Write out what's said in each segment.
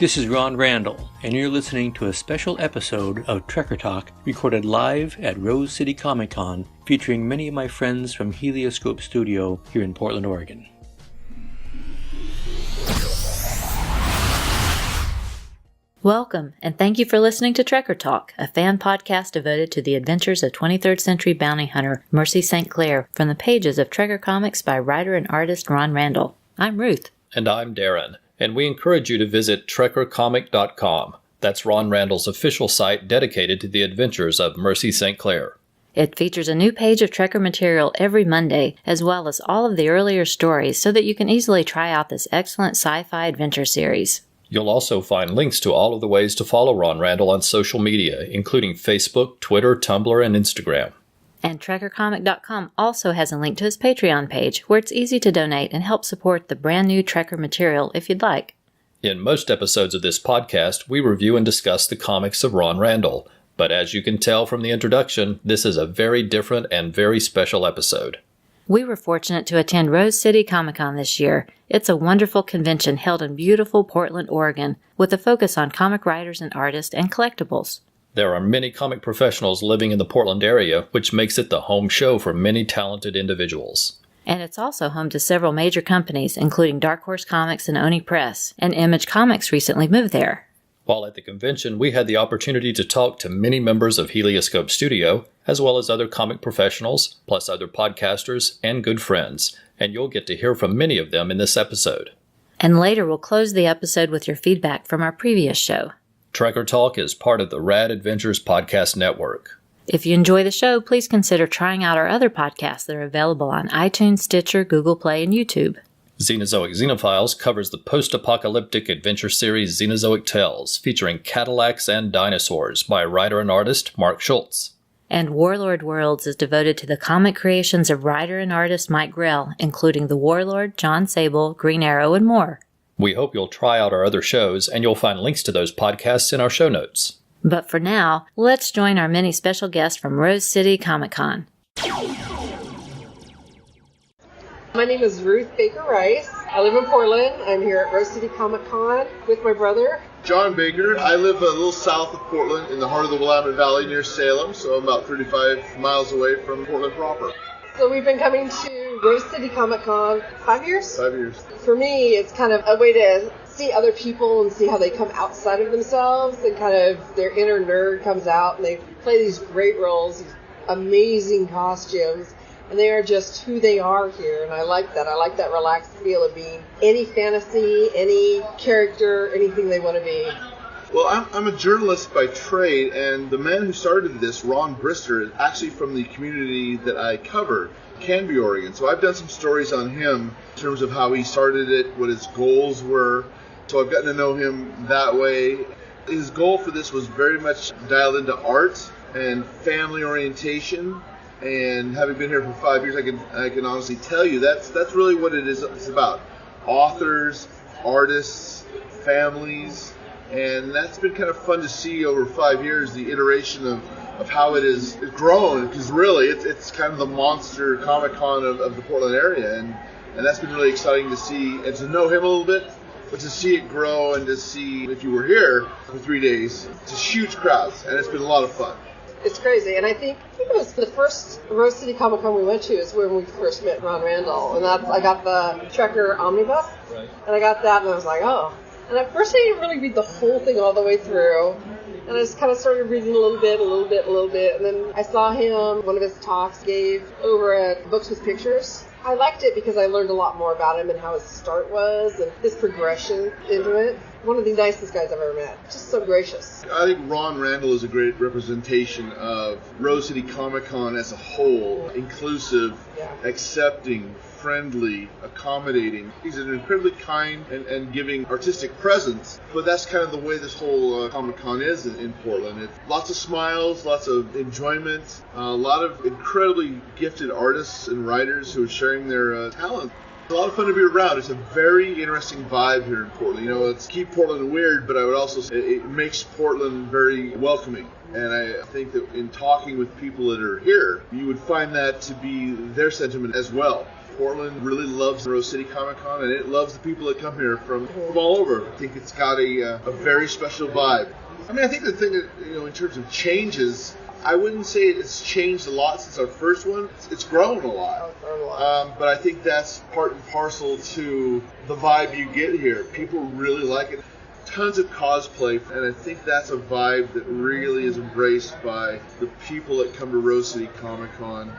This is Ron Randall, and you're listening to a special episode of Trekker Talk recorded live at Rose City Comic Con, featuring many of my friends from Helioscope Studio here in Portland, Oregon. Welcome, and thank you for listening to Trekker Talk, a fan podcast devoted to the adventures of 23rd century bounty hunter Mercy St. Clair from the pages of Trekker Comics by writer and artist Ron Randall. I'm Ruth. And I'm Darren, and we encourage you to visit trekkercomic.com. That's Ron Randall's official site dedicated to the adventures of Mercy St. Clair. It features a new page of Trekker material every Monday, as well as all of the earlier stories so that you can easily try out this excellent sci-fi adventure series. You'll also find links to all of the ways to follow Ron Randall on social media, including Facebook, Twitter, Tumblr, and Instagram. And TrekkerComic.com also has a link to his Patreon page, where it's easy to donate and help support the brand new Trekker material if you'd like. In most episodes of this podcast, we review and discuss the comics of Ron Randall. But as you can tell from the introduction, this is a very different and very special episode. We were fortunate to attend Rose City Comic Con this year. It's a wonderful convention held in beautiful Portland, Oregon, with a focus on comic writers and artists and collectibles. There are many comic professionals living in the Portland area, which makes it the home show for many talented individuals. And it's also home to several major companies, including Dark Horse Comics and Oni Press, and Image Comics recently moved there. While at the convention, we had the opportunity to talk to many members of Helioscope Studio, as well as other comic professionals, plus other podcasters and good friends, and you'll get to hear from many of them in this episode. And later we'll close the episode with your feedback from our previous show. Trekker Talk is part of the Rad Adventures Podcast Network. If you enjoy the show, please consider trying out our other podcasts that are available on iTunes, Stitcher, Google Play, and YouTube. Xenozoic Xenophiles covers the post-apocalyptic adventure series Xenozoic Tales, featuring Cadillacs and dinosaurs by writer and artist Mark Schultz. And Warlord Worlds is devoted to the comic creations of writer and artist Mike Grell, including The Warlord, John Sable, Green Arrow, and more. We hope you'll try out our other shows, and you'll find links to those podcasts in our show notes. But for now, let's join our many special guests from Rose City Comic Con. My name is Ruth Baker Rice. I live in Portland. I'm here at Rose City Comic Con with my brother, John Baker. I live a little south of Portland in the heart of the Willamette Valley near Salem, so I'm about 35 miles away from Portland proper. So we've been coming to Rose City Comic Con 5 years? 5 years. For me, it's kind of a way to see other people and see how they come outside of themselves and kind of their inner nerd comes out and they play these great roles, these amazing costumes. And they are just who they are here, and I like that. I like that relaxed feel of being any fantasy, any character, anything they want to be. Well, I'm a journalist by trade, and the man who started this, Ron Brister, is actually from the community that I cover, Canby, Oregon. So I've done some stories on him in terms of how he started it, what his goals were. So I've gotten to know him that way. His goal for this was very much dialed into art and family orientation. And having been here for 5 years, I can honestly tell you that's really what it is. It's about authors, artists, families, and that's been kind of fun to see over 5 years, the iteration of how it has grown. Because really, it's kind of the monster Comic-Con of the Portland area, and that's been really exciting to see and to know him a little bit, but to see it grow and to see, if you were here for 3 days, it's huge crowds, and it's been a lot of fun. It's crazy, and I think it was the first Rose City Comic Con we went to is when we first met Ron Randall, and I got the Trekker Omnibus, right. And I got that, and I was like, oh. And at first I didn't really read the whole thing all the way through, and I just kind of started reading a little bit, and then I saw him, one of his talks gave over at Books with Pictures. I liked it because I learned a lot more about him and how his start was and his progression into it. One of the nicest guys I've ever met. Just so gracious. I think Ron Randall is a great representation of Rose City Comic Con as a whole. Inclusive, accepting, friendly, accommodating. He's an incredibly kind and giving artistic presence, but that's kind of the way this whole Comic Con is in Portland. It's lots of smiles, lots of enjoyment, a lot of incredibly gifted artists and writers who are sharing their talent. It's a lot of fun to be around. It's a very interesting vibe here in Portland. You know, it's keep Portland weird, but I would also say it makes Portland very welcoming. And I think that in talking with people that are here, you would find that to be their sentiment as well. Portland really loves Rose City Comic Con, and it loves the people that come here from all over. I think it's got a very special vibe. I mean, I think the thing that, in terms of changes, I wouldn't say it's changed a lot since our first one. It's grown a lot. But I think that's part and parcel to the vibe you get here. People really like it. Tons of cosplay, and I think that's a vibe that really is embraced by the people that come to Rose City Comic Con.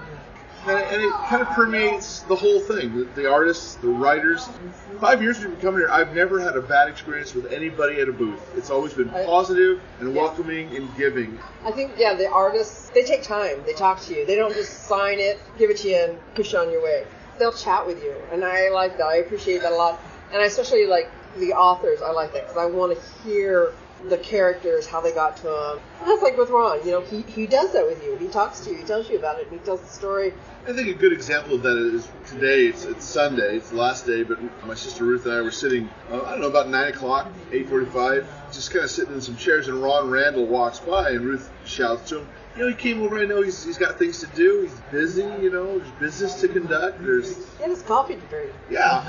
And it kind of permeates the whole thing. The artists, the writers. 5 years we've been coming here, I've never had a bad experience with anybody at a booth. It's always been positive and welcoming and giving. I think, the artists, they take time. They talk to you. They don't just sign it, give it to you, and push you on your way. They'll chat with you, and I like that. I appreciate that a lot. And I especially like the authors. I like that because I want to hear the characters, how they got to them. And that's like with Ron. He does that with you. He talks to you. He tells you about it. And he tells the story. I think a good example of that is today. It's Sunday. It's the last day, but my sister Ruth and I were sitting, about 9 o'clock, 8:45, just kind of sitting in some chairs, and Ron Randall walks by, and Ruth shouts to him, he came over. I know he's got things to do. He's busy, there's business to conduct. And his coffee to drink. Yeah,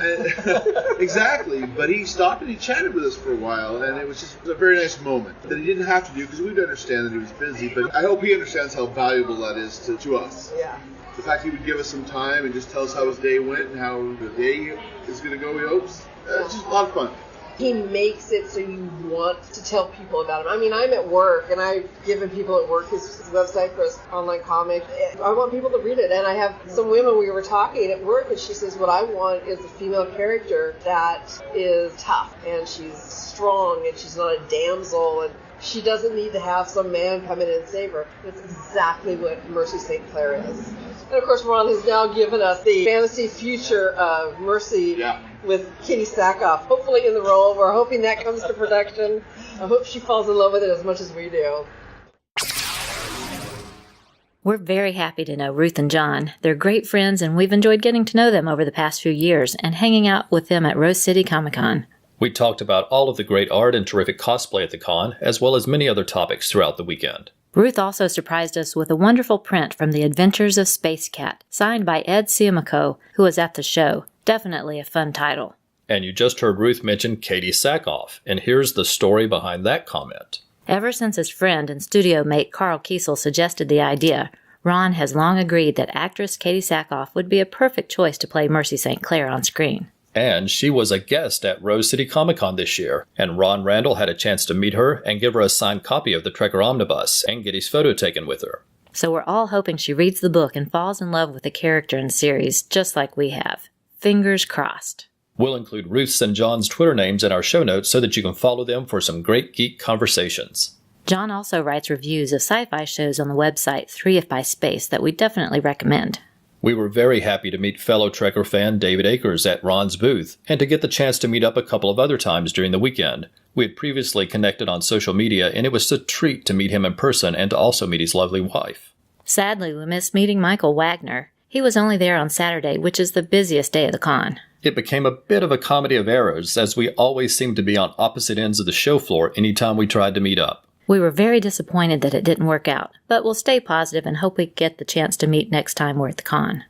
exactly. But he stopped and he chatted with us for a while, and it was just a very nice moment that he didn't have to do because we'd understand that he was busy. But I hope he understands how valuable that is to us. Yeah. The fact he would give us some time and just tell us how his day went and how the day is going to go, he hopes. It's just a lot of fun. He makes it so you want to tell people about him. I mean, I'm at work, and I've given people at work his website for his online comic. I want people to read it, and I have some women, we were talking at work, and she says, what I want is a female character that is tough, and she's strong, and she's not a damsel, and she doesn't need to have some man come in and save her. That's exactly what Mercy St. Clair is. And of course, Ron has now given us the fantasy future of Mercy with Katie Sackhoff, hopefully in the role. We're hoping that comes to production. I hope she falls in love with it as much as we do. We're very happy to know Ruth and John. They're great friends, and we've enjoyed getting to know them over the past few years and hanging out with them at Rose City Comic Con. We talked about all of the great art and terrific cosplay at the con, as well as many other topics throughout the weekend. Ruth also surprised us with a wonderful print from The Adventures of Space Cat, signed by Ed Siamico, who was at the show. Definitely a fun title. And you just heard Ruth mention Katie Sackhoff, and here's the story behind that comment. Ever since his friend and studio mate Carl Kiesel suggested the idea, Ron has long agreed that actress Katie Sackhoff would be a perfect choice to play Mercy St. Clair on screen. And she was a guest at Rose City Comic Con this year, and Ron Randall had a chance to meet her and give her a signed copy of the Trekker Omnibus and get his photo taken with her. So we're all hoping she reads the book and falls in love with the character and series, just like we have. Fingers crossed. We'll include Ruth's and John's Twitter names in our show notes so that you can follow them for some great geek conversations. John also writes reviews of sci-fi shows on the website 3If by Space that we definitely recommend. We were very happy to meet fellow Trekker fan David Akers at Ron's booth, and to get the chance to meet up a couple of other times during the weekend. We had previously connected on social media, and it was a treat to meet him in person and to also meet his lovely wife. Sadly, we missed meeting Michael Wagner. He was only there on Saturday, which is the busiest day of the con. It became a bit of a comedy of errors, as we always seemed to be on opposite ends of the show floor anytime we tried to meet up. We were very disappointed that it didn't work out, but we'll stay positive and hope we get the chance to meet next time we're at the con.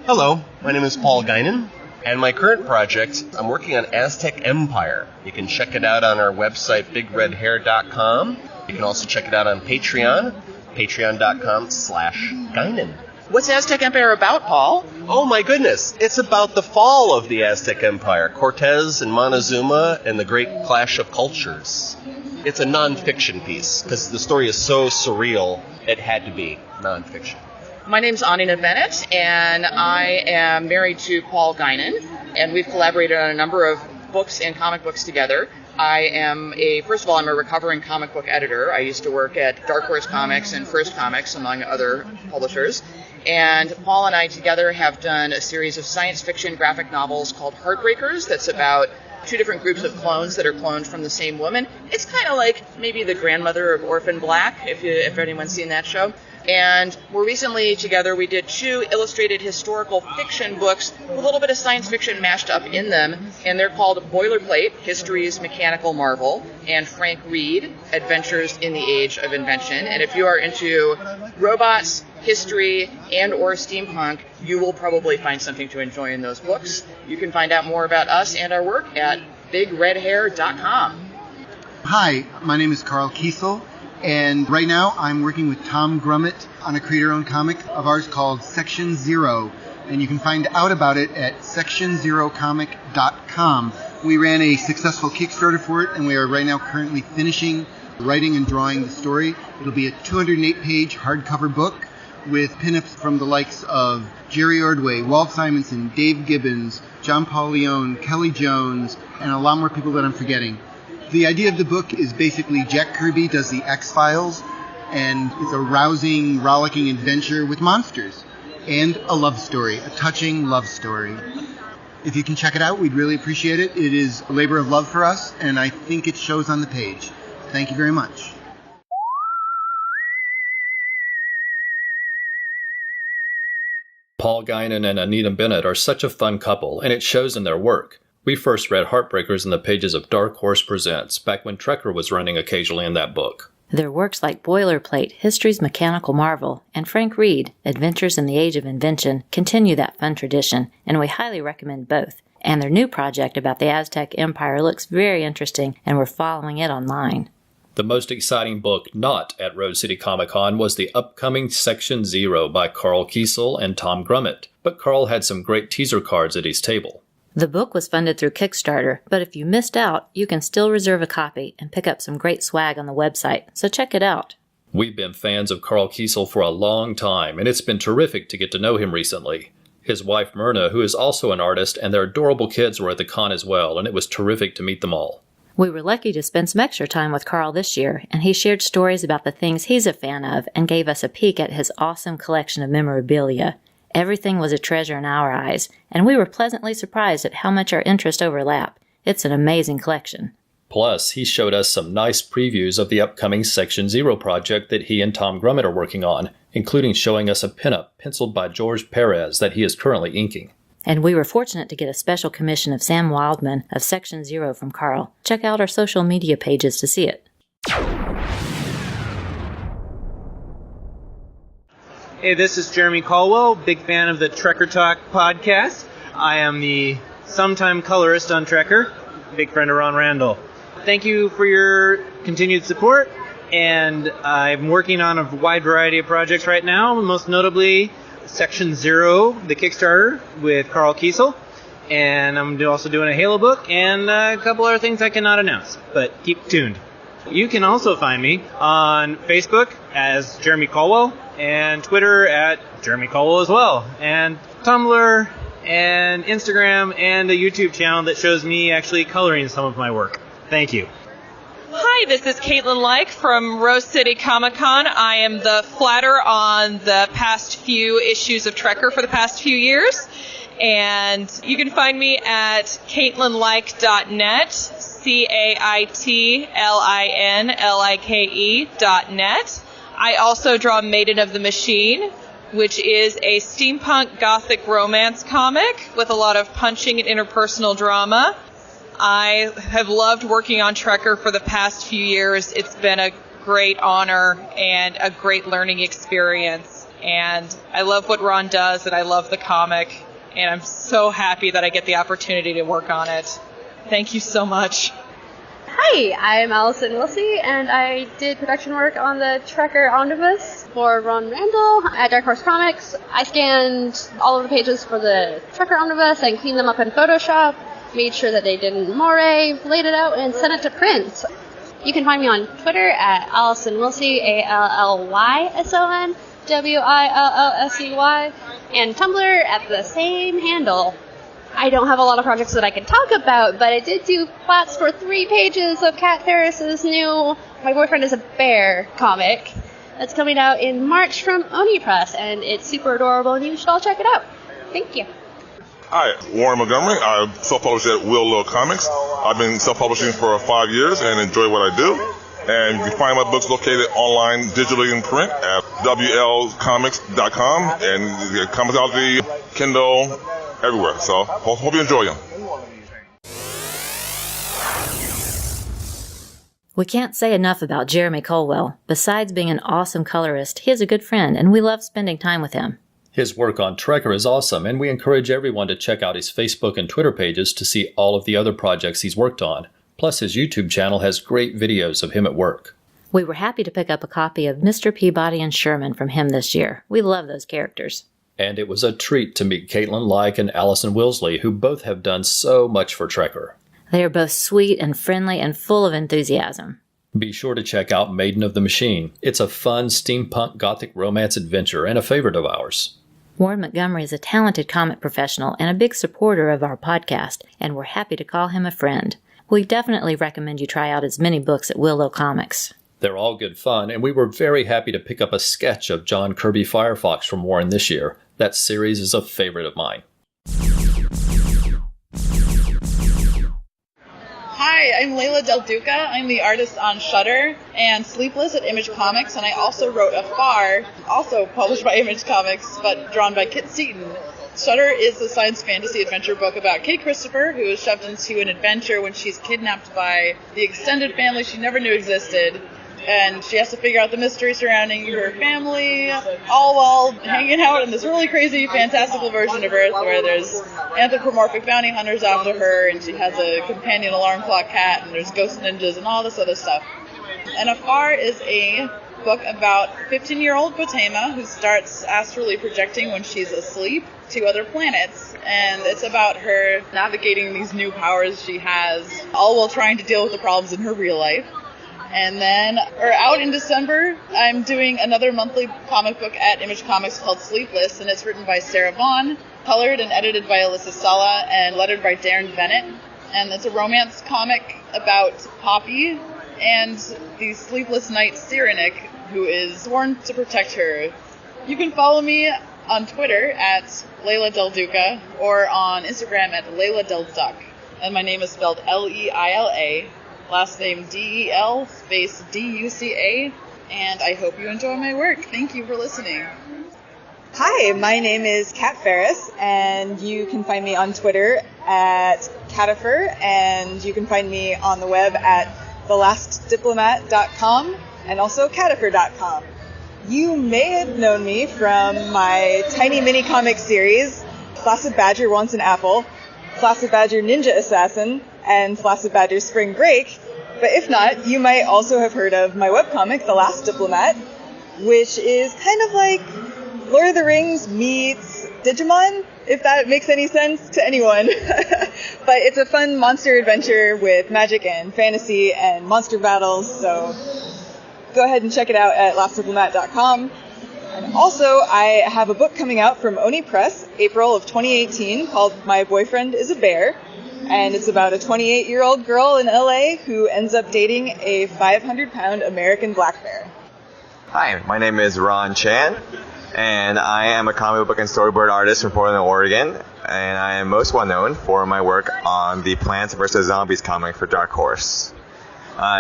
Hello, my name is Paul Guinan, and my current project, I'm working on Aztec Empire. You can check it out on our website, bigredhair.com. You can also check it out on Patreon, patreon.com/Guinan. What's Aztec Empire about, Paul? Oh my goodness, it's about the fall of the Aztec Empire, Cortez and Montezuma, and the great clash of cultures. It's a non-fiction piece, because the story is so surreal, it had to be non-fiction. My name's Anina Bennett, and I am married to Paul Guinan, and we've collaborated on a number of books and comic books together. I'm a recovering comic book editor. I used to work at Dark Horse Comics and First Comics, among other publishers. And Paul and I together have done a series of science fiction graphic novels called Heartbreakers that's about two different groups of clones that are cloned from the same woman. It's kind of like maybe the grandmother of Orphan Black, if anyone's seen that show. And more recently, together, we did 2 illustrated historical fiction books with a little bit of science fiction mashed up in them, and they're called Boilerplate, History's Mechanical Marvel, and Frank Reed, Adventures in the Age of Invention. And if you are into robots, history, and or steampunk, you will probably find something to enjoy in those books. You can find out more about us and our work at bigredhair.com. Hi, my name is Carl Kiesel, and right now I'm working with Tom Grummett on a creator-owned comic of ours called Section Zero, and you can find out about it at sectionzerocomic.com. We ran a successful Kickstarter for it, and we are right now currently finishing writing and drawing the story. It'll be a 208-page hardcover book with pinups from the likes of Jerry Ordway, Walt Simonson, Dave Gibbons, John Paul Leone, Kelly Jones, and a lot more people that I'm forgetting. The idea of the book is basically Jack Kirby does the X-Files, and it's a rousing, rollicking adventure with monsters, and a love story, a touching love story. If you can check it out, we'd really appreciate it. It is a labor of love for us, and I think it shows on the page. Thank you very much. Paul Guinan and Anita Bennett are such a fun couple, and it shows in their work. We first read Heartbreakers in the pages of Dark Horse Presents, back when Trekker was running occasionally in that book. Their works like Boilerplate, History's Mechanical Marvel, and Frank Reed, Adventures in the Age of Invention, continue that fun tradition, and we highly recommend both. And their new project about the Aztec Empire looks very interesting, and we're following it online. The most exciting book not at Rose City Comic Con was the upcoming Section Zero by Carl Kiesel and Tom Grummett, but Carl had some great teaser cards at his table. The book was funded through Kickstarter, but if you missed out, you can still reserve a copy and pick up some great swag on the website, so check it out. We've been fans of Carl Kiesel for a long time, and it's been terrific to get to know him recently. His wife Myrna, who is also an artist, and their adorable kids were at the con as well, and it was terrific to meet them all. We were lucky to spend some extra time with Carl this year, and he shared stories about the things he's a fan of and gave us a peek at his awesome collection of memorabilia. Everything was a treasure in our eyes, and we were pleasantly surprised at how much our interests overlap. It's an amazing collection. Plus, he showed us some nice previews of the upcoming Section Zero project that he and Tom Grummett are working on, including showing us a pinup penciled by George Perez that he is currently inking. And we were fortunate to get a special commission of Sam Wildman of Section Zero from Carl. Check out our social media pages to see it. Hey, this is Jeremy Caldwell, big fan of the Trekker Talk podcast. I am the sometime colorist on Trekker, big friend of Ron Randall. Thank you for your continued support, and I'm working on a wide variety of projects right now, most notably Section Zero, the Kickstarter with Carl Kiesel, and I'm also doing a Halo book and a couple other things I cannot announce, but keep tuned. You can also find me on Facebook as Jeremy Caldwell, and Twitter at Jeremy Caldwell as well, and Tumblr and Instagram and a YouTube channel that shows me actually coloring some of my work. Thank you. Hi, this is Caitlin Like from Rose City Comic Con. I am the flatter on the past few issues of Trekker for the past few years. And you can find me at caitlinlike.net, CAITLINLIKE.net. I also draw Maiden of the Machine, which is a steampunk gothic romance comic with a lot of punching and interpersonal drama. I have loved working on Trekker for the past few years. It's been a great honor and a great learning experience. And I love what Ron does, and I love the comic. And I'm so happy that I get the opportunity to work on it. Thank you so much. Hi, I'm Allison Wilsey, and I did production work on the Trekker Omnibus for Ron Randall at Dark Horse Comics. I scanned all of the pages for the Trekker Omnibus and cleaned them up in Photoshop, made sure that they didn't moire, laid it out, and sent it to print. You can find me on Twitter at Allison Wilsey, ALLYSONWILLOSEY, and Tumblr at the same handle. I don't have a lot of projects that I can talk about, but I did do plots for 3 pages of Kat Ferris's new My Boyfriend is a Bear comic that's coming out in March from Oni Press, and it's super adorable, and you should all check it out. Thank you. Hi, Warren Montgomery. I self-publish at Will Little Comics. I've been self-publishing for 5 years and enjoy what I do. And you can find my books located online, digitally in print at WLcomics.com and the Comixology, Kindle, everywhere. So hope you enjoy them. We can't say enough about Jeremy Colwell. Besides being an awesome colorist, he is a good friend, and we love spending time with him. His work on Trekker is awesome, and we encourage everyone to check out his Facebook and Twitter pages to see all of the other projects he's worked on. Plus, his YouTube channel has great videos of him at work. We were happy to pick up a copy of Mr. Peabody and Sherman from him this year. We love those characters. And it was a treat to meet Caitlin Like and Allison Wilsley, who both have done so much for Trekker. They are both sweet and friendly and full of enthusiasm. Be sure to check out Maiden of the Machine. It's a fun steampunk gothic romance adventure and a favorite of ours. Warren Montgomery is a talented comic professional and a big supporter of our podcast, and we're happy to call him a friend. We definitely recommend you try out his many books at Willow Comics. They're all good fun, and we were very happy to pick up a sketch of John Kirby Firefox from Warren this year. That series is a favorite of mine. Hi, I'm Layla Del Duca. I'm the artist on Shudder and Sleepless at Image Comics, and I also wrote Afar, also published by Image Comics, but drawn by Kit Seaton. Shudder is a science fantasy adventure book about Kate Christopher, who is shoved into an adventure when she's kidnapped by the extended family she never knew existed. And she has to figure out the mystery surrounding her family, all while hanging out in this really crazy, fantastical version of Earth where there's anthropomorphic bounty hunters after her, and she has a companion alarm clock cat, and there's ghost ninjas and all this other stuff. And Afar is a book about 15-year-old Botema who starts astrally projecting when she's asleep to other planets. And it's about her navigating these new powers she has, all while trying to deal with the problems in her real life. And then, out in December, I'm doing another monthly comic book at Image Comics called Sleepless, and it's written by Sarah Vaughn, colored and edited by Alyssa Sala, and lettered by Darren Bennett. And it's a romance comic about Poppy and the sleepless knight Cyrenik, who is sworn to protect her. You can follow me on Twitter at Layla Del Duca, or on Instagram at Layla Del Duck. And my name is spelled Leila. Last name Del space Duca, and I hope you enjoy my work. Thank you for listening. Hi, my name is Kat Ferris, and you can find me on Twitter at Catifer, and you can find me on the web at thelastdiplomat.com and also catifer.com. You may have known me from my tiny mini comic series, Flaccid Badger Wants an Apple, Flaccid Badger Ninja Assassin, and Flaccid Badger Spring Break, but if not, you might also have heard of my webcomic, The Last Diplomat, which is kind of like Lord of the Rings meets Digimon, if that makes any sense to anyone. But it's a fun monster adventure with magic and fantasy and monster battles, so go ahead and check it out at lastdiplomat.com. And also, I have a book coming out from Oni Press, April of 2018, called My Boyfriend is a Bear. And it's about a 28-year-old girl in LA who ends up dating a 500-pound American black bear. Hi, my name is Ron Chan, and I am a comic book and storyboard artist from Portland, Oregon. And I am most well known for my work on the Plants vs. Zombies comic for Dark Horse.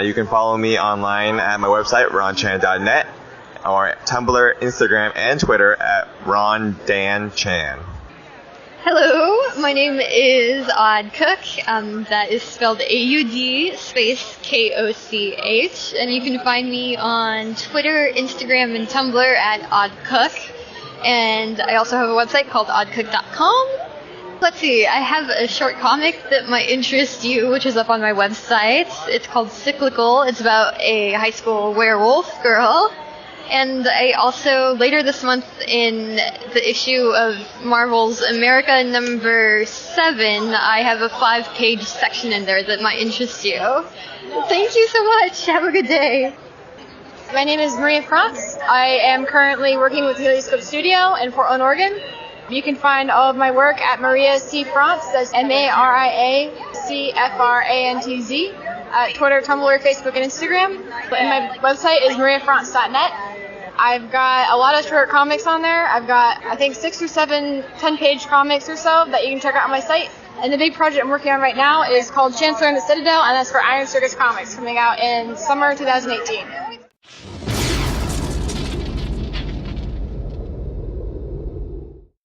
You can follow me online at my website, ronchan.net, or Tumblr, Instagram, and Twitter at rondanchan. Hello, my name is Odd Cook. That is spelled AUD space KOCH, and you can find me on Twitter, Instagram, and Tumblr at oddcook. And I also have a website called oddcook.com. Let's see, I have a short comic that might interest you, which is up on my website. It's called Cyclical. It's about a high school werewolf girl. And I also, later this month in the issue of Marvel's America number 7, I have a 5-page section in there that might interest you. Thank you so much. Have a good day. My name is Maria Franz. I am currently working with Helioscope Studio in Portland, Oregon. You can find all of my work at Maria C. Frantz, that's MariaCFrantz, at Twitter, Tumblr, Facebook, and Instagram. And my website is mariafrantz.net. I've got a lot of short comics on there. I've got, I think, 6 or 7 10-page comics or so that you can check out on my site. And the big project I'm working on right now is called Chancellor and the Citadel, and that's for Iron Circus Comics, coming out in summer 2018.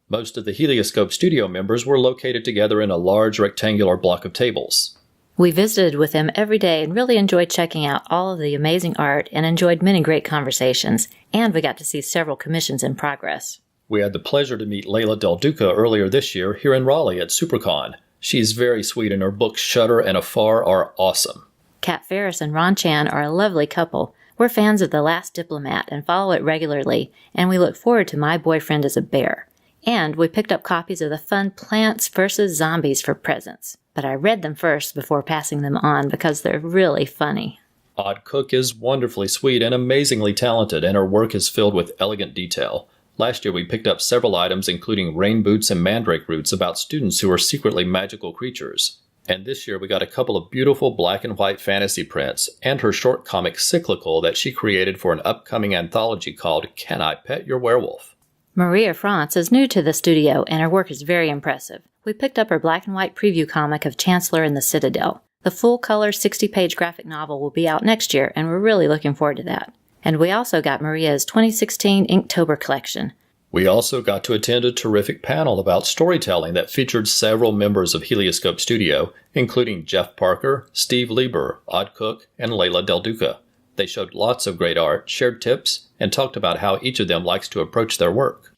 Most of the Helioscope Studio members were located together in a large rectangular block of tables. We visited with them every day and really enjoyed checking out all of the amazing art and enjoyed many great conversations, and we got to see several commissions in progress. We had the pleasure to meet Layla Del Duca earlier this year here in Raleigh at SuperCon. She's very sweet and her books Shudder and Afar are awesome. Kat Ferris and Ron Chan are a lovely couple. We're fans of The Last Diplomat and follow it regularly, and we look forward to My Boyfriend is a Bear. And we picked up copies of the fun Plants vs. Zombies for presents. But I read them first before passing them on because they're really funny. Odd Cook is wonderfully sweet and amazingly talented, and her work is filled with elegant detail. Last year we picked up several items including rain boots and mandrake roots about students who are secretly magical creatures. And this year we got a couple of beautiful black and white fantasy prints and her short comic Cyclical that she created for an upcoming anthology called Can I Pet Your Werewolf? Maria France is new to the studio, and her work is very impressive. We picked up her black and white preview comic of Chancellor and the Citadel. The full-color 60-page graphic novel will be out next year, and we're really looking forward to that. And we also got Maria's 2016 Inktober collection. We also got to attend a terrific panel about storytelling that featured several members of Helioscope Studio, including Jeff Parker, Steve Lieber, Odd Cook, and Layla Del Duca. They showed lots of great art, shared tips, and talked about how each of them likes to approach their work.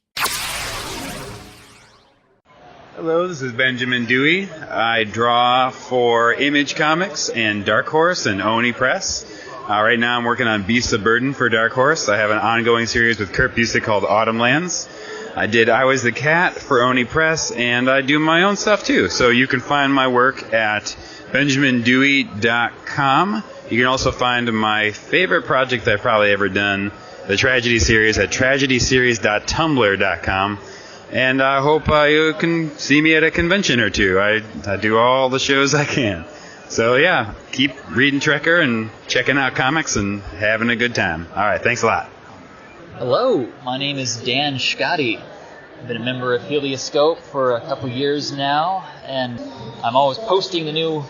Hello, this is Benjamin Dewey. I draw for Image Comics and Dark Horse and Oni Press. Right now I'm working on Beasts of Burden for Dark Horse. I have an ongoing series with Kurt Busiek called Autumn Lands. I did I Was the Cat for Oni Press, and I do my own stuff too. So you can find my work at benjamindewey.com. You can also find my favorite project I've probably ever done, the Tragedy Series, at tragedyseries.tumblr.com. And I hope you can see me at a convention or two. I do all the shows I can. So yeah, keep reading Trekker and checking out comics and having a good time. All right, thanks a lot. Hello, my name is Dan Scotty. I've been a member of Helioscope for a couple years now, and I'm always posting the new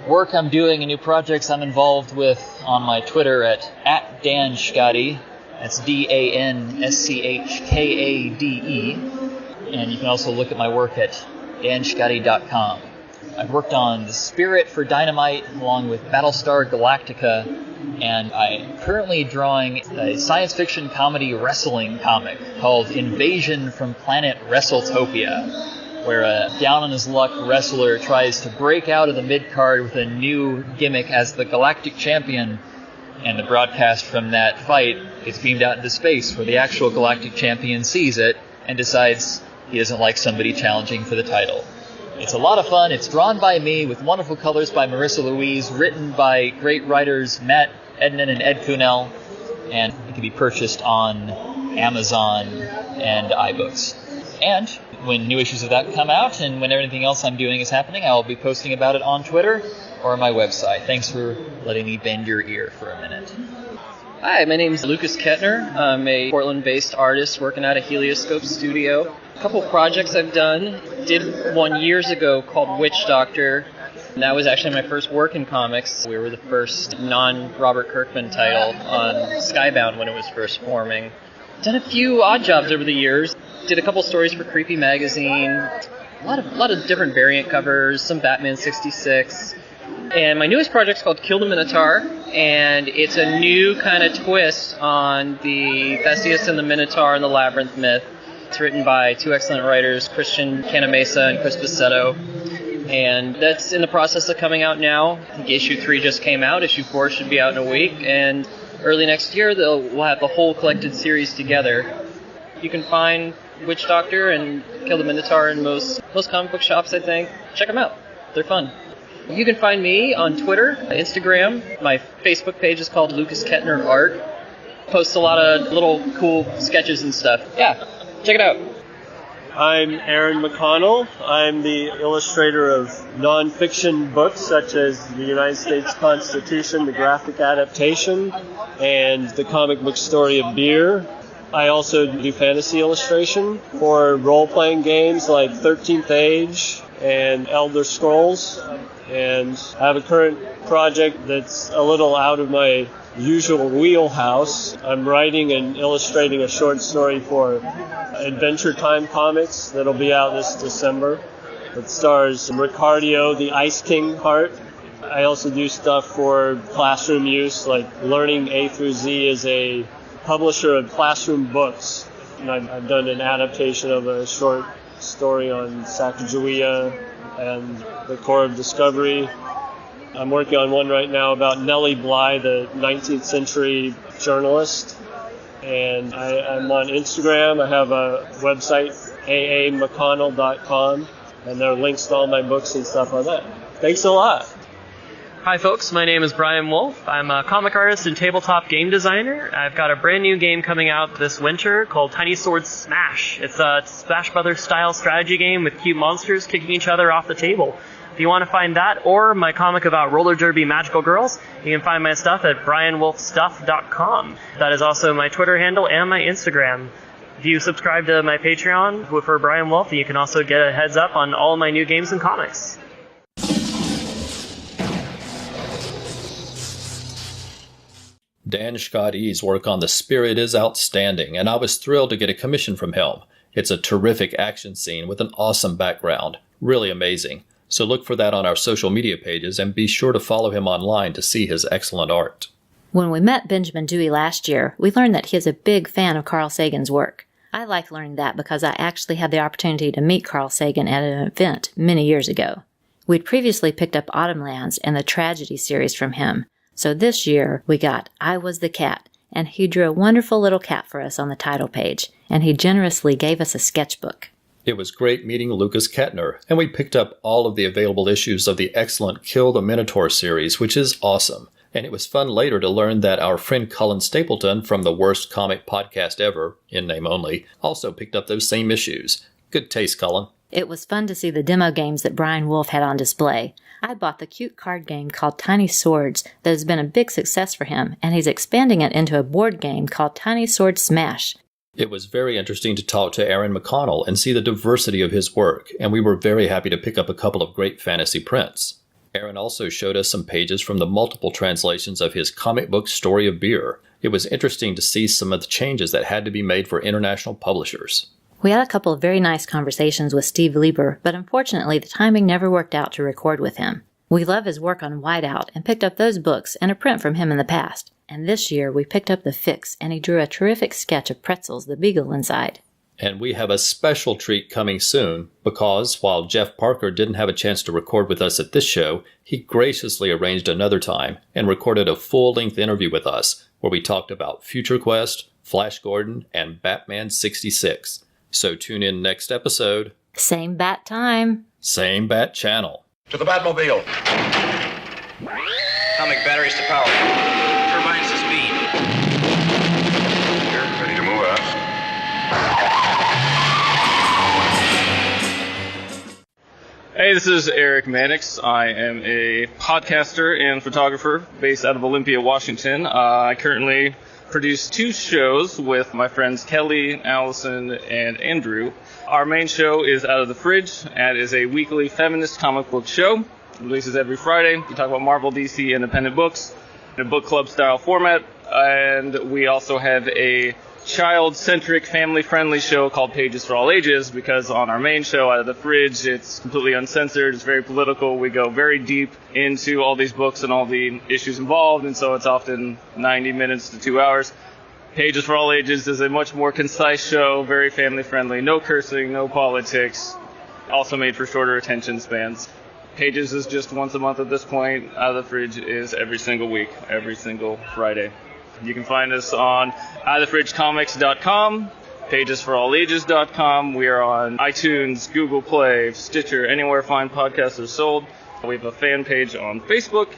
work I'm doing and new projects I'm involved with on my Twitter at Dan Scotty. That's DANSCHKADE. And you can also look at my work at danscotty.com. I've worked on The Spirit for Dynamite along with Battlestar Galactica, and I'm currently drawing a science fiction comedy wrestling comic called Invasion from Planet WrestleTopia, where a down-on-his-luck wrestler tries to break out of the mid-card with a new gimmick as the Galactic Champion, and the broadcast from that fight is beamed out into space, where the actual Galactic Champion sees it and decides he doesn't like somebody challenging for the title. It's a lot of fun. It's drawn by me with wonderful colors by Marissa Louise, written by great writers Matt Ednan and Ed Kuhnel, and it can be purchased on Amazon and iBooks. And when new issues of that come out and when everything else I'm doing is happening, I'll be posting about it on Twitter or on my website. Thanks for letting me bend your ear for a minute. Hi, my name is Lucas Kettner. I'm a Portland-based artist working out of Helioscope Studio. A couple projects I've done. Did one years ago called Witch Doctor. And that was actually my first work in comics. We were the first non-Robert Kirkman title on Skybound when it was first forming. Done a few odd jobs over the years. Did a couple stories for Creepy Magazine. A lot of different variant covers, some Batman 66. And my newest project's called Kill the Minotaur, and it's a new kind of twist on the Theseus and the Minotaur and the Labyrinth myth. It's written by two excellent writers, Christian Canamesa and Chris Picetto, and that's in the process of coming out now. I think issue 3 just came out. Issue 4 should be out in a week, and early next year we'll have the whole collected series together. You can find Witch Doctor and Kill the Minotaur in most comic book shops, I think. Check them out. They're fun. You can find me on Twitter, Instagram. My Facebook page is called Lucas Kettner Art. Post a lot of little cool sketches and stuff. Yeah, check it out. I'm Aaron McConnell. I'm the illustrator of non-fiction books such as the United States Constitution, the graphic adaptation, and the comic book story of Beer. I also do fantasy illustration for role-playing games like 13th Age and Elder Scrolls. And I have a current project that's a little out of my usual wheelhouse. I'm writing and illustrating a short story for Adventure Time Comics that'll be out this December. It stars Ricardio, the Ice King part. I also do stuff for classroom use, like Learning A through Z is a publisher of classroom books. And I've done an adaptation of a short story on Sacagawea and the Core of Discovery. I'm working on one right now about Nellie Bly, the 19th century journalist. And I'm on Instagram. I have a website, aamcconnell.com, and there are links to all my books and stuff on that. Thanks a lot. Hi folks, my name is Brian Wolf. I'm a comic artist and tabletop game designer. I've got a brand new game coming out this winter called Tiny Sword Smash. It's a Smash Brothers style strategy game with cute monsters kicking each other off the table. If you want to find that or my comic about roller derby magical girls, you can find my stuff at brianwolfstuff.com. That is also my Twitter handle and my Instagram. If you subscribe to my Patreon for Brian Wolf, you can also get a heads up on all my new games and comics. Dan Scotty's work on The Spirit is outstanding, and I was thrilled to get a commission from him. It's a terrific action scene with an awesome background. Really amazing. So look for that on our social media pages and be sure to follow him online to see his excellent art. When we met Benjamin Dewey last year, we learned that he is a big fan of Carl Sagan's work. I like learning that because I actually had the opportunity to meet Carl Sagan at an event many years ago. We'd previously picked up Autumnlands and the Tragedy series from him. So this year, we got I Was the Cat, and he drew a wonderful little cat for us on the title page, and he generously gave us a sketchbook. It was great meeting Lucas Kettner, and we picked up all of the available issues of the excellent Kill the Minotaur series, which is awesome. And it was fun later to learn that our friend Cullen Stapleton from the Worst Comic Podcast Ever, in name only, also picked up those same issues. Good taste, Cullen. It was fun to see the demo games that Brian Wolf had on display. I bought the cute card game called Tiny Swords that has been a big success for him, and he's expanding it into a board game called Tiny Sword Smash. It was very interesting to talk to Aaron McConnell and see the diversity of his work, and we were very happy to pick up a couple of great fantasy prints. Aaron also showed us some pages from the multiple translations of his comic book Story of Beer. It was interesting to see some of the changes that had to be made for international publishers. We had a couple of very nice conversations with Steve Lieber, but unfortunately the timing never worked out to record with him. We love his work on Whiteout and picked up those books and a print from him in the past. And this year we picked up The Fix and he drew a terrific sketch of Pretzels, the beagle inside. And we have a special treat coming soon because while Jeff Parker didn't have a chance to record with us at this show, he graciously arranged another time and recorded a full-length interview with us where we talked about Future Quest, Flash Gordon, and Batman 66. So tune in next episode. Same bat time. Same bat channel. To the Batmobile. Atomic batteries to power. Turbines to speed. You're ready to move out. Hey, this is Eric Mannix. I am a podcaster and photographer based out of Olympia, Washington. I currently produce 2 shows with my friends Kelly, Allison, and Andrew. Our main show is Out of the Fridge, and is a weekly feminist comic book show. It releases every Friday. We talk about Marvel, DC, independent books in a book club style format, and we also have a child-centric, family-friendly show called Pages for All Ages, because on our main show, Out of the Fridge, it's completely uncensored, it's very political, we go very deep into all these books and all the issues involved, and so it's often 90 minutes to 2 hours. Pages for All Ages is a much more concise show, very family-friendly, no cursing, no politics, also made for shorter attention spans. Pages is just once a month at this point. Out of the Fridge is every single week, every single Friday. You can find us on outofthefridgecomics.com, pagesforallages.com. We are on iTunes, Google Play, Stitcher, anywhere fine podcasts are sold. We have a fan page on Facebook.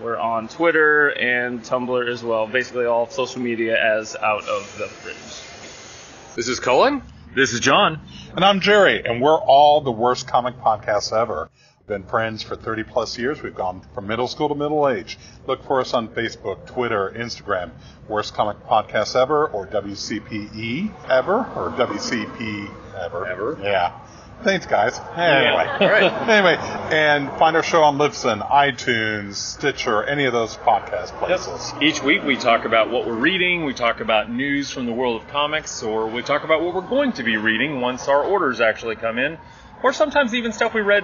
We're on Twitter and Tumblr as well. Basically all social media as Out of the Fridge. This is Cullen. This is John. And I'm Jerry, and we're all the worst comic podcasts ever. Been friends for 30 plus years. We've gone from middle school to middle age. Look for us on Facebook, Twitter, Instagram, Worst Comic Podcast Ever, or WCPE Ever, or WCP Ever. Ever. Yeah. Thanks, guys. Anyway. All right. Anyway, and find our show on Libsyn, iTunes, Stitcher, any of those podcast places. Yep. Each week we talk about what we're reading, we talk about news from the world of comics, or we talk about what we're going to be reading once our orders actually come in, or sometimes even stuff we read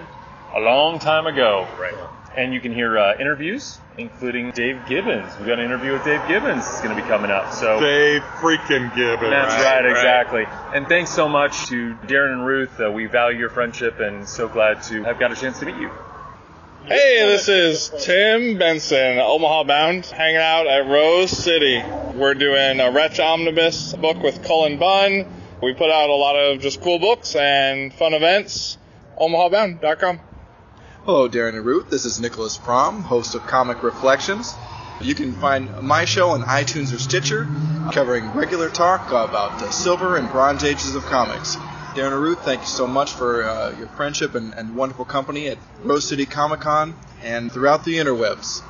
a long time ago. Right. And you can hear interviews, including Dave Gibbons. We've got an interview with Dave Gibbons that's going to be coming up. So Dave freaking Gibbons. That's right, exactly. And thanks so much to Darren and Ruth. We value your friendship and so glad to have got a chance to meet you. Hey, this is Tim Benson, Omaha Bound, hanging out at Rose City. We're doing a Wretch Omnibus book with Cullen Bunn. We put out a lot of just cool books and fun events. OmahaBound.com. Hello, Darren and Ruth. This is Nicholas Prom, host of Comic Reflections. You can find my show on iTunes or Stitcher, covering regular talk about the Silver and Bronze Ages of comics. Darren and Ruth, thank you so much for your friendship and wonderful company at Rose City Comic Con and throughout the interwebs.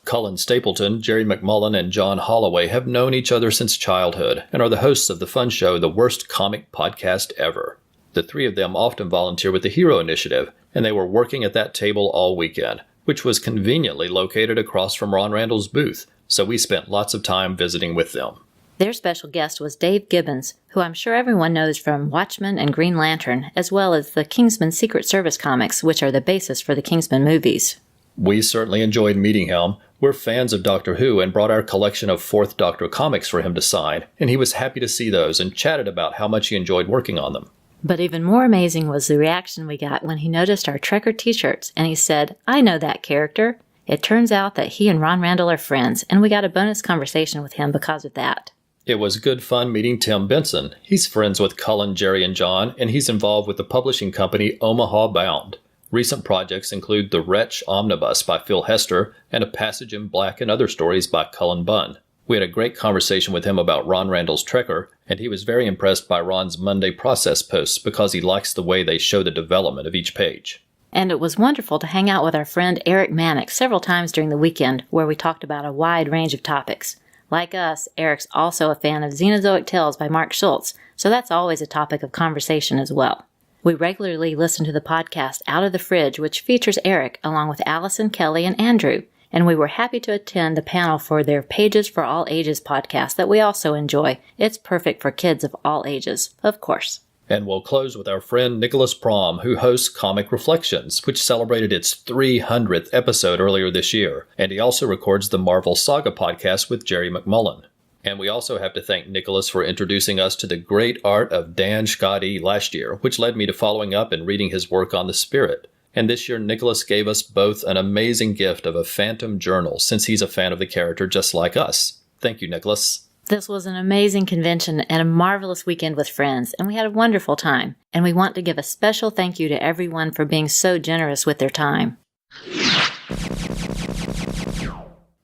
Cullen Stapleton, Jerry McMullen, and John Holloway have known each other since childhood and are the hosts of the fun show The Worst Comic Podcast Ever. The three of them often volunteer with the Hero Initiative, and they were working at that table all weekend, which was conveniently located across from Ron Randall's booth, so we spent lots of time visiting with them. Their special guest was Dave Gibbons, who I'm sure everyone knows from Watchmen and Green Lantern, as well as the Kingsman Secret Service comics, which are the basis for the Kingsman movies. We certainly enjoyed meeting him. We're fans of Doctor Who and brought our collection of Fourth Doctor comics for him to sign, and he was happy to see those and chatted about how much he enjoyed working on them. But even more amazing was the reaction we got when he noticed our Trekker t-shirts, and he said, "I know that character." It turns out that he and Ron Randall are friends, and we got a bonus conversation with him because of that. It was good fun meeting Tim Benson. He's friends with Cullen, Jerry, and John, and he's involved with the publishing company Omaha Bound. Recent projects include The Wretch Omnibus by Phil Hester and A Passage in Black and Other Stories by Cullen Bunn. We had a great conversation with him about Ron Randall's Trekker, and he was very impressed by Ron's Monday Process posts because he likes the way they show the development of each page. And it was wonderful to hang out with our friend Eric Mannix several times during the weekend, where we talked about a wide range of topics. Like us, Eric's also a fan of Xenozoic Tales by Mark Schultz, so that's always a topic of conversation as well. We regularly listen to the podcast Out of the Fridge, which features Eric along with Allison, Kelly, and Andrew, and we were happy to attend the panel for their Pages for All Ages podcast that we also enjoy. It's perfect for kids of all ages, of course. And we'll close with our friend Nicholas Prom, who hosts Comic Reflections, which celebrated its 300th episode earlier this year, and he also records the Marvel Saga podcast with Jerry McMullen. And we also have to thank Nicholas for introducing us to the great art of Dan Scotty last year, which led me to following up and reading his work on the Spirit. And this year, Nicholas gave us both an amazing gift of a Phantom journal, since he's a fan of the character just like us. Thank you, Nicholas. This was an amazing convention and a marvelous weekend with friends, and we had a wonderful time. And we want to give a special thank you to everyone for being so generous with their time.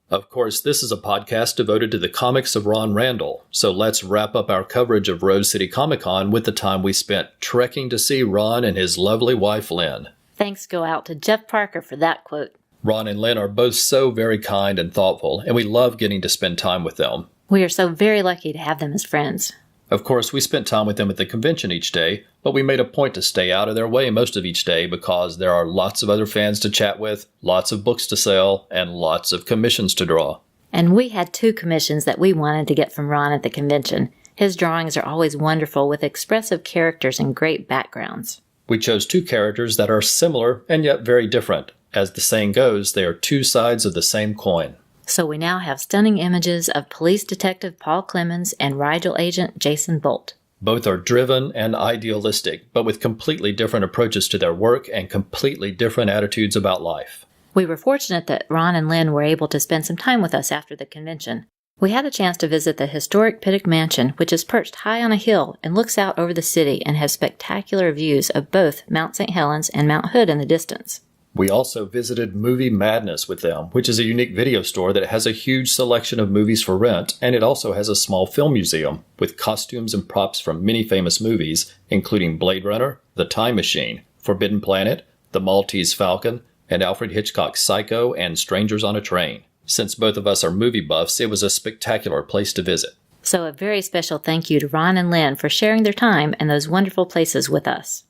Of course, this is a podcast devoted to the comics of Ron Randall, so let's wrap up our coverage of Rose City Comic Con with the time we spent trekking to see Ron and his lovely wife, Lynn. Thanks go out to Jeff Parker for that quote. Ron and Lynn are both so very kind and thoughtful, and we love getting to spend time with them. We are so very lucky to have them as friends. Of course, we spent time with them at the convention each day, but we made a point to stay out of their way most of each day because there are lots of other fans to chat with, lots of books to sell, and lots of commissions to draw. And we had 2 commissions that we wanted to get from Ron at the convention. His drawings are always wonderful with expressive characters and great backgrounds. We chose 2 characters that are similar and yet very different. As the saying goes, they are 2 sides of the same coin. So we now have stunning images of Police Detective Paul Clemens and Rigel Agent Jason Bolt. Both are driven and idealistic, but with completely different approaches to their work and completely different attitudes about life. We were fortunate that Ron and Lynn were able to spend some time with us after the convention. We had a chance to visit the historic Pittock Mansion, which is perched high on a hill and looks out over the city and has spectacular views of both Mount St. Helens and Mount Hood in the distance. We also visited Movie Madness with them, which is a unique video store that has a huge selection of movies for rent, and it also has a small film museum with costumes and props from many famous movies, including Blade Runner, The Time Machine, Forbidden Planet, The Maltese Falcon, and Alfred Hitchcock's Psycho and Strangers on a Train. Since both of us are movie buffs, it was a spectacular place to visit. So a very special thank you to Ron and Lynn for sharing their time and those wonderful places with us.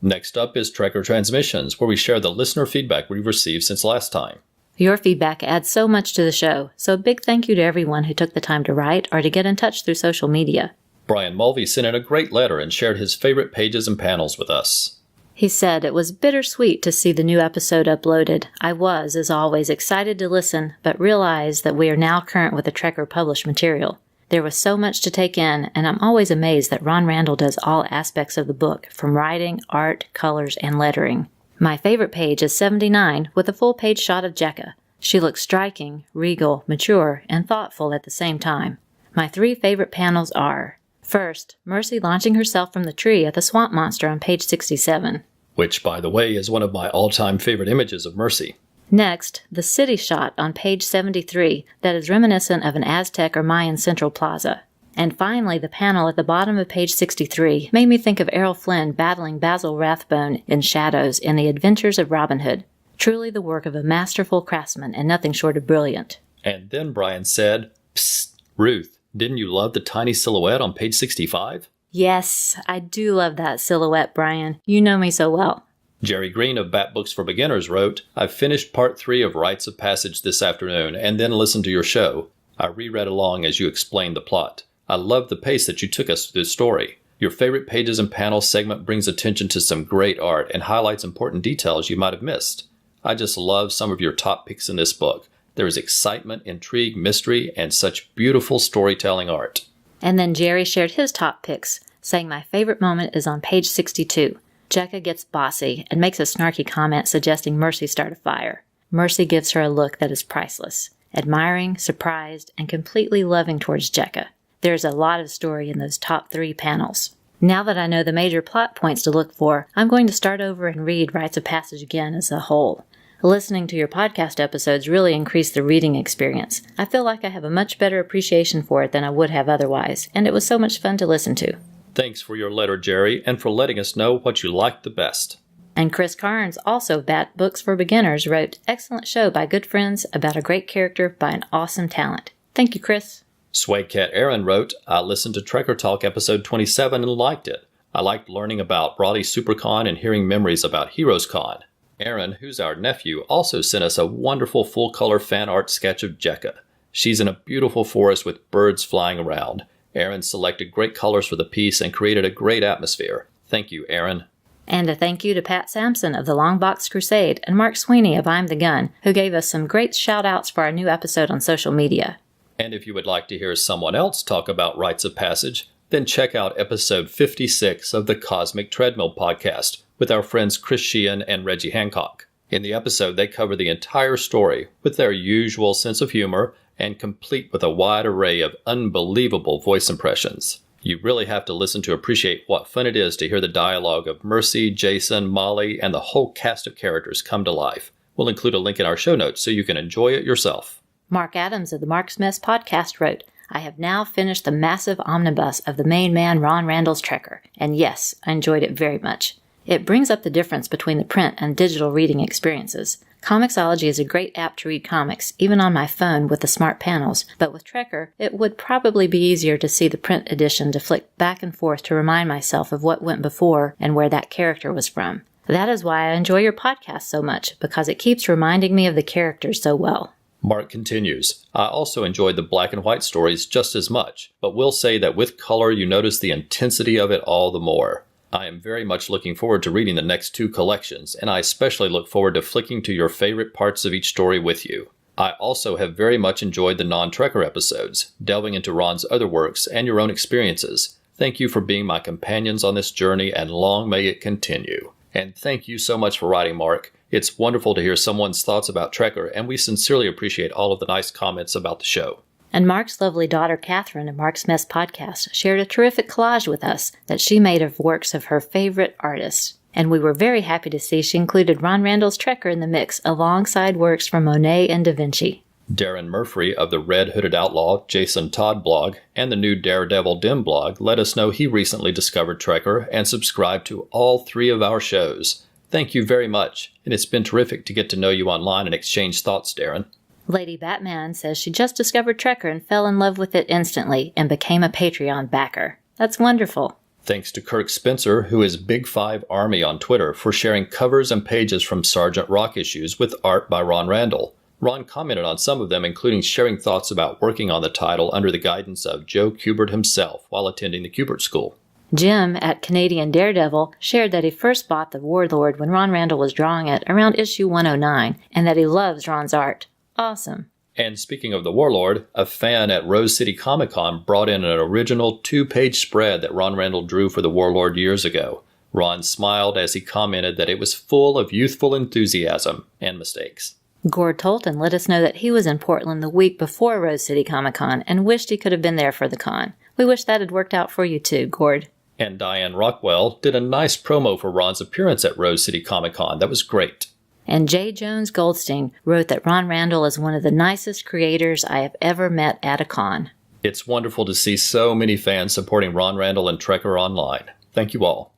Next up is Trekker Transmissions, where we share the listener feedback we've received since last time. Your feedback adds so much to the show, so a big thank you to everyone who took the time to write or to get in touch through social media. Brian Mulvey sent in a great letter and shared his favorite pages and panels with us. He said it was bittersweet to see the new episode uploaded. I was, as always, excited to listen, but realized that we are now current with the Trekker published material. There was so much to take in, and I'm always amazed that Ron Randall does all aspects of the book, from writing, art, colors, and lettering. My favorite page is 79, with a full-page shot of Jekka. She looks striking, regal, mature, and thoughtful at the same time. My 3 favorite panels are: first, Mercy launching herself from the tree at the swamp monster on page 67. Which, by the way, is one of my all-time favorite images of Mercy. Next, the city shot on page 73 that is reminiscent of an Aztec or Mayan central plaza. And finally, the panel at the bottom of page 63 made me think of Errol Flynn battling Basil Rathbone in Shadows in The Adventures of Robin Hood. Truly the work of a masterful craftsman and nothing short of brilliant. And then Brian said, "Psst, Ruth, didn't you love the tiny silhouette on page 65? Yes, I do love that silhouette, Brian. You know me so well. Jerry Green of Bat Books for Beginners wrote, I've finished part 3 of Rites of Passage this afternoon and then listened to your show. I reread along as you explained the plot. I love the pace that you took us through the story. Your favorite pages and panels segment brings attention to some great art and highlights important details you might have missed. I just love some of your top picks in this book. There is excitement, intrigue, mystery, and such beautiful storytelling art." And then Jerry shared his top picks, saying my favorite moment is on page 62. Jekka gets bossy and makes a snarky comment suggesting Mercy start a fire. Mercy gives her a look that is priceless, admiring, surprised, and completely loving towards Jekka. There's a lot of story in those top 3 panels. Now that I know the major plot points to look for, I'm going to start over and read Rites of Passage again as a whole. Listening to your podcast episodes really increased the reading experience. I feel like I have a much better appreciation for it than I would have otherwise, and it was so much fun to listen to. Thanks for your letter, Jerry, and for letting us know what you liked the best. And Chris Carnes, also Bat Books for Beginners, wrote, "Excellent show by good friends about a great character by an awesome talent." Thank you, Chris. Sway Cat Aaron wrote, I listened to Trekker Talk episode 27 and liked it. I liked learning about Brody SuperCon and hearing memories about Heroes Con. Aaron, who's our nephew, also sent us a wonderful full-color fan art sketch of Jekka. She's in a beautiful forest with birds flying around. Aaron selected great colors for the piece and created a great atmosphere. Thank you, Aaron. And a thank you to Pat Sampson of the Long Box Crusade and Mark Sweeney of I'm the Gun, who gave us some great shout-outs for our new episode on social media. And if you would like to hear someone else talk about Rites of Passage, then check out episode 56 of the Cosmic Treadmill podcast with our friends Chris Sheehan and Reggie Hancock. In the episode, they cover the entire story with their usual sense of humor and complete with a wide array of unbelievable voice impressions. You really have to listen to appreciate what fun it is to hear the dialogue of Mercy, Jason, Molly, and the whole cast of characters come to life. We'll include a link in our show notes so you can enjoy it yourself. Mark Adams of the Mark's Mess podcast wrote, I have now finished the massive omnibus of the main man Ron Randall's Trekker, and yes, I enjoyed it very much. It brings up the difference between the print and digital reading experiences. Comixology is a great app to read comics, even on my phone with the smart panels, but with Trekker, it would probably be easier to see the print edition to flick back and forth to remind myself of what went before and where that character was from. That is why I enjoy your podcast so much, because it keeps reminding me of the characters so well. Mark continues, I also enjoyed the black and white stories just as much, but will say that with color you notice the intensity of it all the more. I am very much looking forward to reading the next 2 collections, and I especially look forward to flicking to your favorite parts of each story with you. I also have very much enjoyed the non-Trekker episodes, delving into Ron's other works and your own experiences. Thank you for being my companions on this journey, and long may it continue. And thank you so much for writing, Mark. It's wonderful to hear someone's thoughts about Trekker, and we sincerely appreciate all of the nice comments about the show. And Mark's lovely daughter, Catherine, of Mark's Mess podcast, shared a terrific collage with us that she made of works of her favorite artists. And we were very happy to see she included Ron Randall's Trekker in the mix alongside works from Monet and Da Vinci. Darren Murphy of the Red Hooded Outlaw, Jason Todd blog, and the new Daredevil Dim blog let us know he recently discovered Trekker and subscribed to all 3 of our shows. Thank you very much, and it's been terrific to get to know you online and exchange thoughts, Darren. Lady Batman says she just discovered Trekker and fell in love with it instantly and became a Patreon backer. That's wonderful. Thanks to Kirk Spencer, who is Big 5 Army on Twitter, for sharing covers and pages from Sergeant Rock issues with art by Ron Randall. Ron commented on some of them, including sharing thoughts about working on the title under the guidance of Joe Kubert himself while attending the Kubert School. Jim at Canadian Daredevil shared that he first bought The Warlord when Ron Randall was drawing it around issue 109, and that he loves Ron's art. Awesome. And speaking of the Warlord, a fan at Rose City Comic Con brought in an original 2-page spread that Ron Randall drew for the Warlord years ago. Ron smiled as he commented that it was full of youthful enthusiasm and mistakes. Gord Tolton let us know that he was in Portland the week before Rose City Comic Con and wished he could have been there for the con. We wish that had worked out for you too, Gord. And Diane Rockwell did a nice promo for Ron's appearance at Rose City Comic Con. That was great. And J. Jones Goldstein wrote that Ron Randall is one of the nicest creators I have ever met at a con. It's wonderful to see so many fans supporting Ron Randall and Trekker online. Thank you all.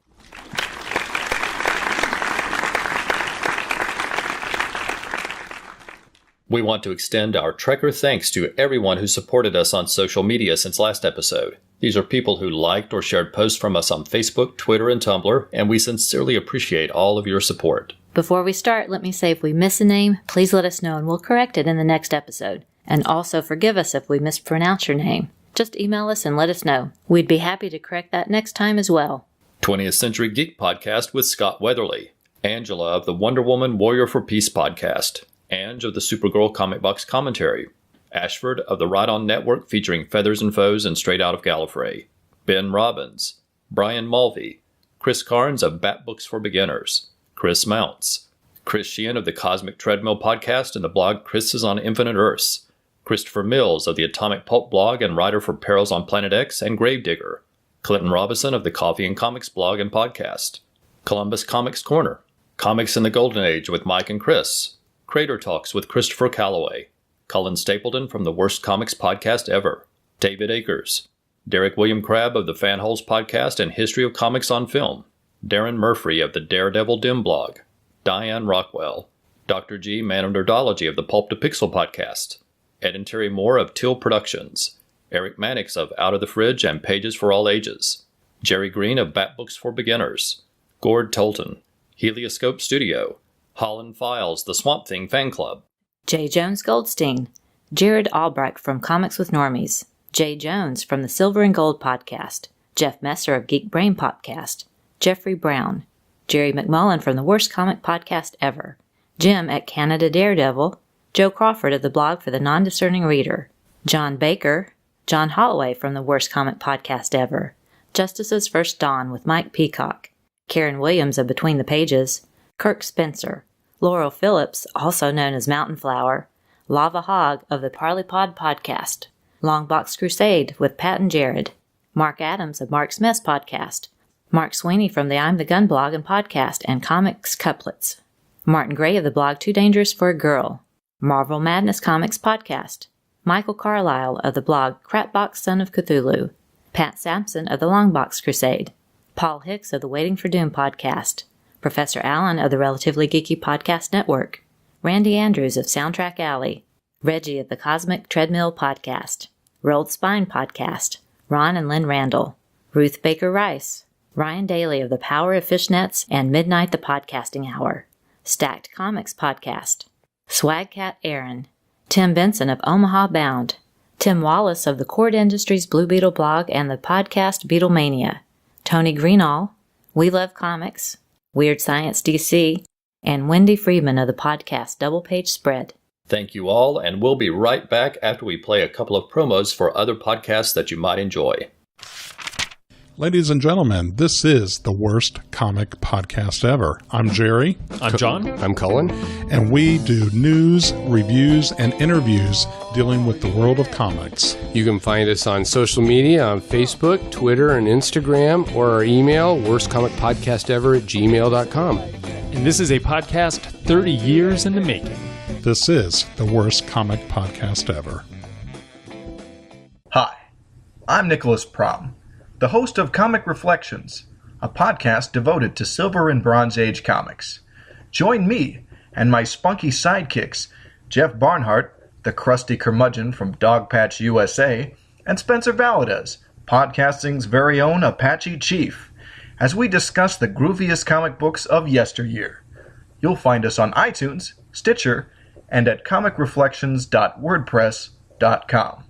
We want to extend our Trekker thanks to everyone who supported us on social media since last episode. These are people who liked or shared posts from us on Facebook, Twitter, and Tumblr, and we sincerely appreciate all of your support. Before we start, let me say if we miss a name, please let us know and we'll correct it in the next episode. And also forgive us if we mispronounce your name. Just email us and let us know. We'd be happy to correct that next time as well. 20th Century Geek Podcast with Scott Weatherly. Angela of the Wonder Woman Warrior for Peace Podcast. Ange of the Supergirl Comic Box Commentary. Ashford of the Right On Network featuring Feathers and Foes and Straight Out of Gallifrey. Ben Robbins. Brian Mulvey. Chris Carnes of Bat Books for Beginners. Chris Mounts. Chris Sheehan of the Cosmic Treadmill Podcast and the blog Chris is on Infinite Earths. Christopher Mills of the Atomic Pulp blog and writer for Perils on Planet X and Gravedigger. Clinton Robinson of the Coffee and Comics blog and podcast. Columbus Comics Corner. Comics in the Golden Age with Mike and Chris. Crater Talks with Christopher Calloway. Cullen Stapleton from the Worst Comics Podcast Ever. David Akers. Derek William Crabb of the Fanholes Podcast and History of Comics on Film. Darren Murphy of the Daredevil Dim blog. Diane Rockwell. Dr. G. Manonderdology of the Pulp to Pixel Podcast. Ed and Terry Moore of Till Productions. Eric Mannix of Out of the Fridge and Pages for All Ages. Jerry Green of Bat Books for Beginners. Gord Tolton. Helioscope Studio. Holland Files, the Swamp Thing Fan Club. J. Jones Goldstein. Jared Albrecht from Comics with Normies. Jay Jones from the Silver and Gold Podcast. Jeff Messer of Geek Brain Podcast. Jeffrey Brown. Jerry McMullen from the Worst Comic Podcast Ever. Jim at Canada Daredevil. Joe Crawford of the blog for the Non-Discerning Reader. John Baker. John Holloway from the Worst Comic Podcast Ever. Justice's First Dawn with Mike Peacock. Karen Williams of Between the Pages. Kirk Spencer. Laurel Phillips, also known as Mountain Flower. Lava Hog of the Parley Pod Podcast. Longbox Crusade with Pat and Jared. Mark Adams of Mark's Mess Podcast. Mark Sweeney from the I'm the Gun blog and podcast and Comics Couplets. Martin Gray of the blog Too Dangerous for a Girl. Marvel Madness Comics Podcast. Michael Carlisle of the blog Crapbox Son of Cthulhu. Pat Sampson of the Longbox Crusade. Paul Hicks of the Waiting for Doom Podcast. Professor Allen of the Relatively Geeky Podcast Network. Randy Andrews of Soundtrack Alley. Reggie of the Cosmic Treadmill Podcast. Rolled Spine Podcast. Ron and Lynn Randall. Ruth Baker Rice. Ryan Daly of the Power of Fishnets and Midnight the Podcasting Hour. Stacked Comics Podcast. Swagcat Aaron. Tim Benson of Omaha Bound. Tim Wallace of the Cord Industries Blue Beetle blog and the podcast Beatlemania. Tony Greenall. We Love Comics. Weird Science DC. And Wendy Friedman of the podcast Double Page Spread. Thank you all, and we'll be right back after we play a couple of promos for other podcasts that you might enjoy. Ladies and gentlemen, this is the Worst Comic Podcast Ever. I'm Jerry. I'm John. I'm Cullen. And we do news, reviews, and interviews dealing with the world of comics. You can find us on social media on Facebook, Twitter, and Instagram, or our email, worstcomicpodcastever@gmail.com. And this is a podcast 30 years in the making. This is the Worst Comic Podcast Ever. Hi, I'm Nicholas Prom, the host of Comic Reflections, a podcast devoted to Silver and Bronze Age comics. Join me and my spunky sidekicks, Jeff Barnhart, the crusty curmudgeon from Dogpatch USA, and Spencer Valadez, podcasting's very own Apache Chief, as we discuss the grooviest comic books of yesteryear. You'll find us on iTunes, Stitcher, and at comicreflections.wordpress.com.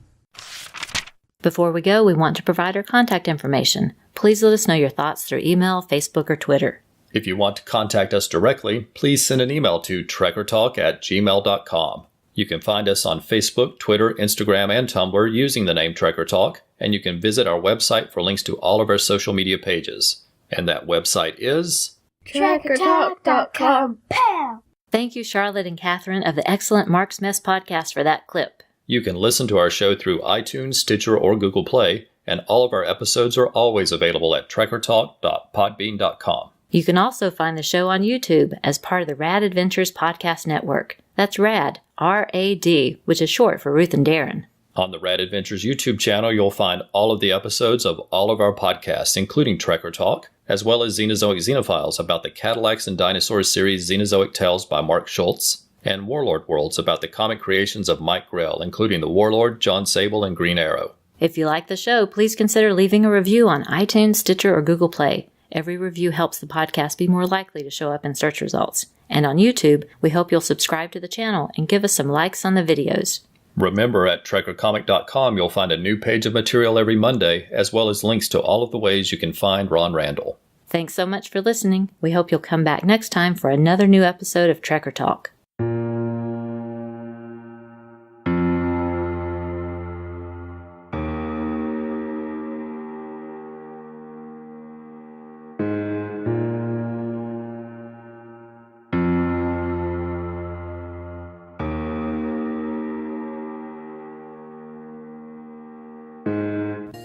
Before we go, we want to provide our contact information. Please let us know your thoughts through email, Facebook, or Twitter. If you want to contact us directly, please send an email to trekkertalk@gmail.com. You can find us on Facebook, Twitter, Instagram, and Tumblr using the name Trekker Talk, and you can visit our website for links to all of our social media pages. And that website is trekkertalk.com. Pow! Thank you, Charlotte and Catherine of the excellent Mark's Mess podcast for that clip. You can listen to our show through iTunes, Stitcher, or Google Play, and all of our episodes are always available at trekkertalk.podbean.com. You can also find the show on YouTube as part of the Rad Adventures Podcast Network. That's RAD, R-A-D, which is short for Ruth and Darren. On the Rad Adventures YouTube channel, you'll find all of the episodes of all of our podcasts, including Trekker Talk, as well as Xenozoic Xenophiles about the Cadillacs and Dinosaurs series Xenozoic Tales by Mark Schultz, and Warlord Worlds about the comic creations of Mike Grell, including the Warlord, John Sable, and Green Arrow. If you like the show, please consider leaving a review on iTunes, Stitcher, or Google Play. Every review helps the podcast be more likely to show up in search results. And on YouTube, we hope you'll subscribe to the channel and give us some likes on the videos. Remember, at trekkercomic.com, you'll find a new page of material every Monday, as well as links to all of the ways you can find Ron Randall. Thanks so much for listening. We hope you'll come back next time for another new episode of Trekker Talk.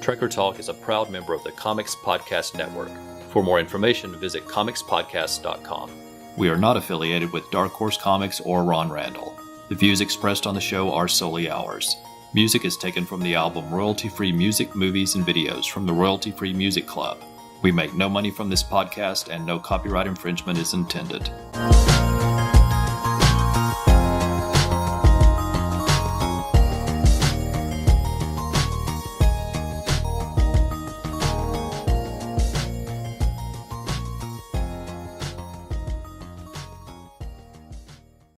Trekker Talk is a proud member of the Comics Podcast Network. For more information, visit comicspodcast.com. We are not affiliated with Dark Horse Comics or Ron Randall. The views expressed on the show are solely ours. Music is taken from the album Royalty-Free Music, Movies, and Videos from the Royalty-Free Music Club. We make no money from this podcast and no copyright infringement is intended.